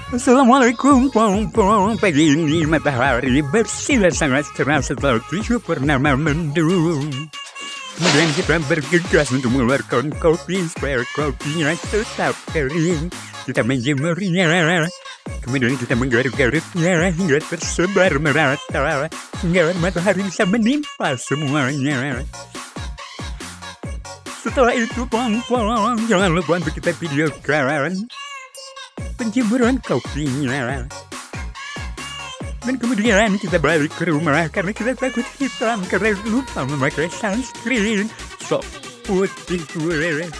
Assalamualaikum, pagi ini matahari bersinar sangat cerah setelah 7 purnama mendung. Kemudian kita bergegas untuk mengeluarkan kopi supaya kopinya tetap kering. Kita menjemurnya. Kemudian kita menggaruk-garuknya hingga tersebar merata, hingga matahari bisa menimpa semuanya. Setelah itu, jangan lupa untuk kita videokan penjemuran kopinya. Dan kemudian kita balik ke rumah karena kita takut hitam karena lupa memakai sunscreen. Sok putih gue.